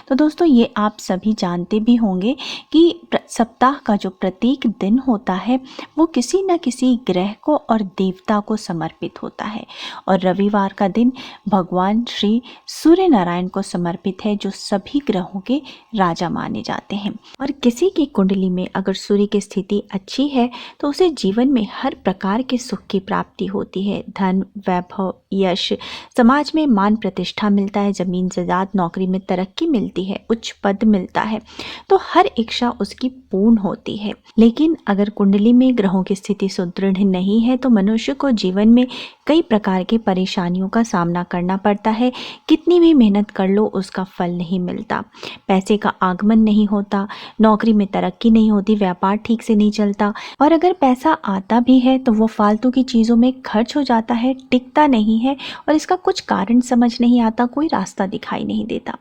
तो दोस्तों ये आप सभी जानते भी होंगे कि सप्ताह का जो प्रत्येक दिन होता है वो किसी न किसी ग्रह को और देवता को समर्पित होता है और रविवार का दिन भगवान श्री सूर्य नारायण को समर्पित है जो सभी ग्रहों के राजा माने जाते हैं। और किसी की कुंडली में अगर सूर्य की स्थिति अच्छी है तो उसे जीवन में हर प्रकार के सुख की प्राप्ति होती है। धन, वैभव, यश, समाज में मान प्रतिष्ठा मिलता है, जमीन जायदाद, नौकरी में तरक्की मिलती है, उच्च पद मिलता है, तो हर इच्छा उसकी पूर्ण होती है। लेकिन अगर कुंडली में ग्रहों की स्थिति सुदृढ़ नहीं है तो मनुष्य को जीवन में कई प्रकार की परेशानियों का सामना करना पड़ता है। कितनी भी मेहनत कर लो उसका फल नहीं मिलता, पैसे का आगमन नहीं होता, नौकरी में तरक्की नहीं होती, व्यापार ठीक से नहीं चलता और अगर पैसा आता भी है तो वो फालतू की चीज़ों में खर्च हो जाता है, टिकता नहीं है और इसका कुछ कारण समझ नहीं आता, कोई रास्ता दिखाई नहीं देता।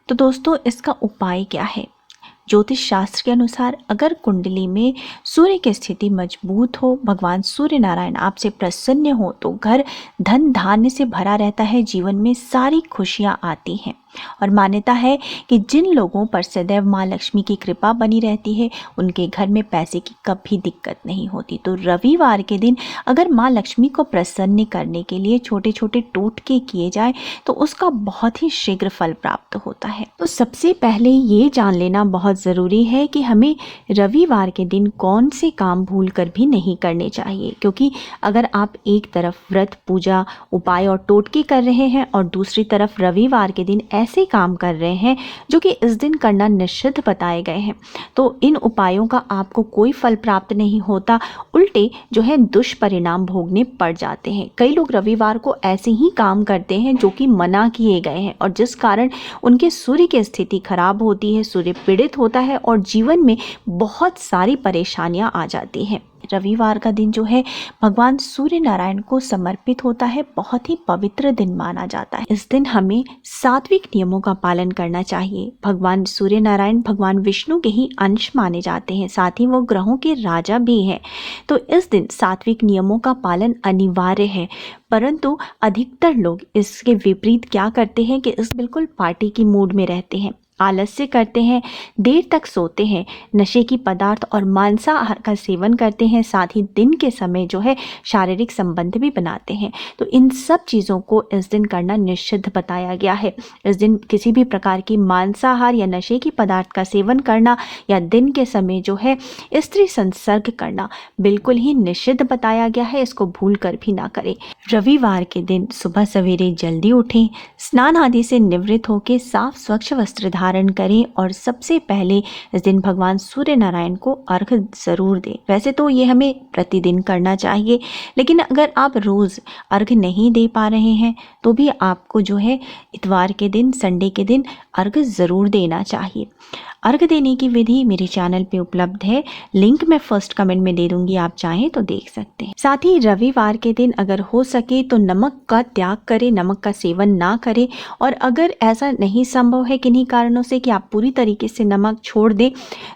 तो दोस्तों इसका उपाय क्या है? ज्योतिष शास्त्र के अनुसार अगर कुंडली में सूर्य की स्थिति मजबूत हो, भगवान सूर्य नारायण आपसे प्रसन्न हो तो घर धन धान्य से भरा रहता है, जीवन में सारी खुशियां आती हैं। और मान्यता है कि जिन लोगों पर सदैव माँ लक्ष्मी की कृपा बनी रहती है उनके घर में पैसे की कभी दिक्कत नहीं होती। तो रविवार के दिन अगर माँ लक्ष्मी को प्रसन्न करने के लिए छोटे छोटे टोटके किए जाए तो उसका बहुत ही शीघ्र फल प्राप्त होता है। तो सबसे पहले ये जान लेना बहुत ज़रूरी है कि हमें रविवार के दिन कौन से काम भूल कर भी नहीं करने चाहिए, क्योंकि अगर आप एक तरफ व्रत, पूजा, उपाय और टोटके कर रहे हैं और दूसरी तरफ रविवार के दिन ऐसे काम कर रहे हैं जो कि इस दिन करना निषिद्ध बताए गए हैं तो इन उपायों का आपको कोई फल प्राप्त नहीं होता, उल्टे जो है दुष्परिणाम भोगने पड़ जाते हैं। कई लोग रविवार को ऐसे ही काम करते हैं जो कि मना किए गए हैं और जिस कारण उनके सूर्य की स्थिति खराब होती है, सूर्य पीड़ित होता है और जीवन में बहुत सारी परेशानियां आ जाती हैं। रविवार का दिन जो है भगवान सूर्य नारायण को समर्पित होता है, बहुत ही पवित्र दिन माना जाता है। इस दिन हमें सात्विक नियमों का पालन करना चाहिए। भगवान सूर्य नारायण भगवान विष्णु के ही अंश माने जाते हैं, साथ ही वो ग्रहों के राजा भी हैं। तो इस दिन सात्विक नियमों का पालन अनिवार्य है, परंतु अधिकतर लोग इसके विपरीत क्या करते हैं कि इस बिल्कुल पार्टी की मूड में रहते हैं, आलस्य करते हैं, देर तक सोते हैं, नशे की पदार्थ और मांसाहार का सेवन करते हैं, साथ ही दिन के समय जो है शारीरिक संबंध भी बनाते हैं। तो इन सब चीज़ों को इस दिन करना निषिद्ध बताया गया है। इस दिन किसी भी प्रकार की मांसाहार या नशे की पदार्थ का सेवन करना या दिन के समय जो है स्त्री संसर्ग करना बिल्कुल ही निषिद्ध बताया गया है, इसको भूल कर भी ना करें। रविवार के दिन सुबह सवेरे जल्दी उठें, स्नान आदि से निवृत्त होकर साफ स्वच्छ वस्त्र धारण करें और सबसे पहले इस दिन भगवान सूर्य नारायण को अर्घ्य जरूर दें। वैसे तो ये हमें प्रतिदिन करना चाहिए, लेकिन अगर आप रोज अर्घ्य नहीं दे पा रहे हैं तो भी आपको जो है इतवार के दिन, संडे के दिन अर्घ्य जरूर देना चाहिए। अर्घ्य देने की विधि मेरे चैनल पे उपलब्ध है, लिंक मैं फर्स्ट कमेंट में दे दूंगी, आप चाहें तो देख सकते हैं। साथ ही रविवार के दिन अगर हो सके तो नमक का त्याग करें, नमक का सेवन ना करें और अगर ऐसा नहीं संभव है किन्हीं कारणों से कि आप पूरी तरीके से नमक छोड़ दें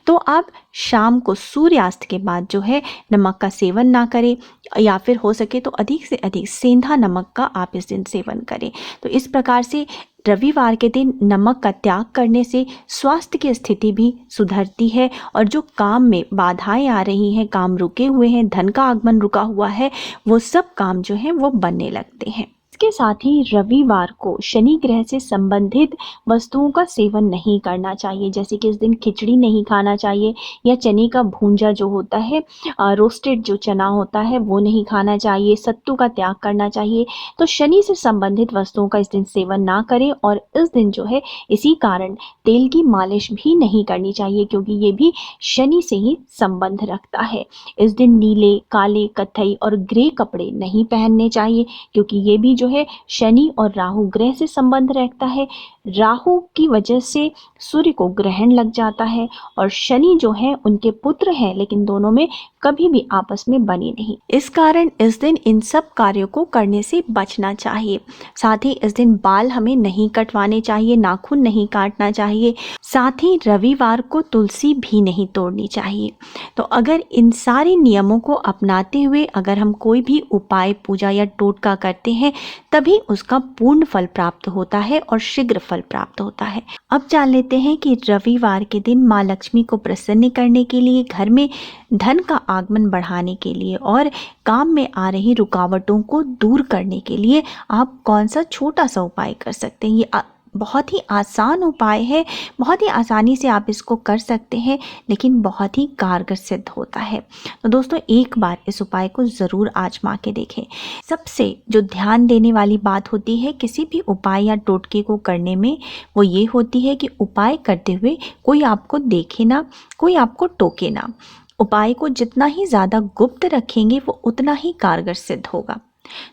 तो आप शाम को सूर्यास्त के बाद जो है नमक का सेवन ना करें या फिर हो सके तो अधिक से अधिक सेंधा नमक का आप इस दिन सेवन करें। तो इस प्रकार से रविवार के दिन नमक का त्याग करने से स्वास्थ्य की स्थिति भी सुधरती है और जो काम में बाधाएं आ रही हैं, काम रुके हुए हैं, धन का आगमन रुका हुआ है, वो सब काम जो है वो बनने लगते हैं। इसके साथ ही रविवार को शनि ग्रह से संबंधित वस्तुओं का सेवन नहीं करना चाहिए, जैसे कि इस दिन खिचड़ी नहीं खाना चाहिए या चने का भूंजा जो होता है, रोस्टेड जो चना होता है वो नहीं खाना चाहिए, सत्तू का त्याग करना चाहिए। तो शनि से संबंधित वस्तुओं का इस दिन सेवन ना करें और इस दिन जो है इसी कारण तेल की मालिश भी नहीं करनी चाहिए, क्योंकि ये भी शनि से ही संबंध रखता है। इस दिन नीले, काले, कत्थई और ग्रे कपड़े नहीं पहनने चाहिए, क्योंकि ये भी जो है शनि और राहु ग्रह से संबंध रखता है। राहु की वजह से सूर्य को ग्रहण लग जाता है और शनि जो है उनके पुत्र हैं, लेकिन दोनों में कभी भी आपस में बनी नहीं। इस कारण इस दिन इन सब कार्यों को करने से बचना चाहिए। साथ ही इस दिन बाल हमें नहीं कटवाने चाहिए, नाखून नहीं काटना चाहिए, साथ ही रविवार को तुलसी भी नहीं तोड़नी चाहिए। तो अगर इन सारे नियमों को अपनाते हुए अगर हम कोई भी उपाय, पूजा या टोटका करते हैं तभी उसका पूर्ण फल प्राप्त होता है और शीघ्र फल फल प्राप्त होता है। अब जान लेते हैं कि रविवार के दिन माँ लक्ष्मी को प्रसन्न करने के लिए, घर में धन का आगमन बढ़ाने के लिए और काम में आ रही रुकावटों को दूर करने के लिए आप कौन सा छोटा सा उपाय कर सकते हैं। ये बहुत ही आसान उपाय है, बहुत ही आसानी से आप इसको कर सकते हैं, लेकिन बहुत ही कारगर सिद्ध होता है। तो दोस्तों, एक बार इस उपाय को ज़रूर आजमा के देखें। सबसे जो ध्यान देने वाली बात होती है किसी भी उपाय या टोटके को करने में, वो ये होती है कि उपाय करते हुए कोई आपको देखे ना, कोई आपको टोके ना। उपाय को जितना ही ज़्यादा गुप्त रखेंगे वो उतना ही कारगर सिद्ध होगा।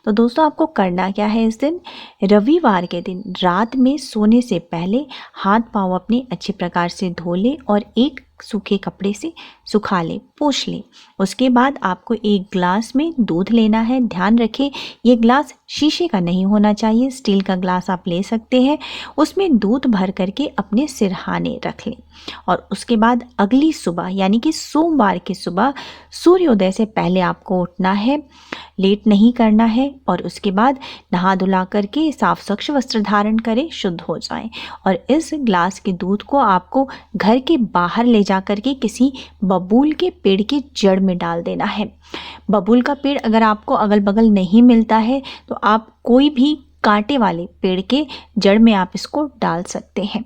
तो दोस्तों, आपको करना क्या है, इस दिन रविवार के दिन रात में सोने से पहले हाथ पांव अपने अच्छे प्रकार से धो लें और एक सूखे कपड़े से सुखा लें, पोंछ लें। उसके बाद आपको एक ग्लास में दूध लेना है। ध्यान रखें, ये ग्लास शीशे का नहीं होना चाहिए, स्टील का ग्लास आप ले सकते हैं। उसमें दूध भर करके अपने सिरहाने रख लें और उसके बाद अगली सुबह यानी कि सोमवार की सुबह सूर्योदय से पहले आपको उठना है, लेट नहीं करना है और उसके बाद नहा धुला करके साफ स्वच्छ वस्त्र धारण करें, शुद्ध हो जाएं और इस ग्लास के दूध को आपको घर के बाहर ले जा करके किसी बबूल के पेड़ की जड़ में डाल देना है। बबूल का पेड़ अगर आपको अगल बगल नहीं मिलता है तो आप कोई भी कांटे वाले पेड़ के जड़ में आप इसको डाल सकते हैं।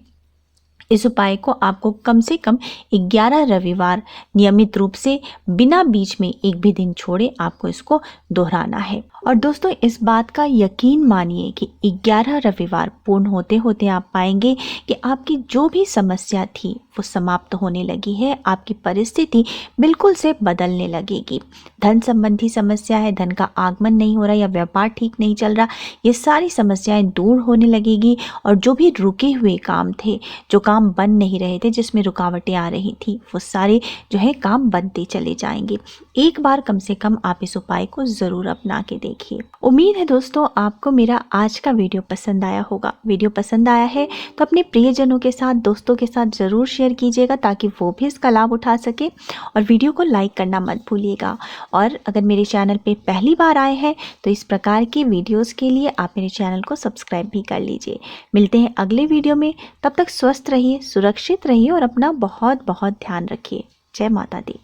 इस उपाय को आपको कम से कम 11 रविवार नियमित रूप से बिना बीच में एक भी दिन छोड़े आपको इसको दोहराना है। और दोस्तों, इस बात का यकीन मानिए कि 11 रविवार पूर्ण होते होते आप पाएंगे कि आपकी जो भी समस्या थी वो समाप्त होने लगी है, आपकी परिस्थिति बिल्कुल से बदलने लगेगी। धन संबंधी समस्या है, धन का आगमन नहीं हो रहा या व्यापार ठीक नहीं चल रहा, ये सारी समस्याएं दूर होने लगेगी और जो भी रुके हुए काम थे, जो काम बन नहीं रहे थे, जिसमें रुकावटें आ रही थी, वो सारे जो है काम बनते चले जाएंगे। एक बार कम से कम आप इस उपाय को ज़रूर अपना के देखिए। उम्मीद है दोस्तों आपको मेरा आज का वीडियो पसंद आया होगा। वीडियो पसंद आया है तो अपने प्रियजनों के साथ, दोस्तों के साथ ज़रूर शेयर कीजिएगा ताकि वो भी इसका लाभ उठा सके और वीडियो को लाइक करना मत भूलिएगा। और अगर मेरे चैनल पे पहली बार आए हैं तो इस प्रकार की वीडियोज़ के लिए आप मेरे चैनल को सब्सक्राइब भी कर लीजिए। मिलते हैं अगले वीडियो में, तब तक स्वस्थ रहिए, सुरक्षित रहिए और अपना बहुत बहुत ध्यान रखिए। जय माता दी।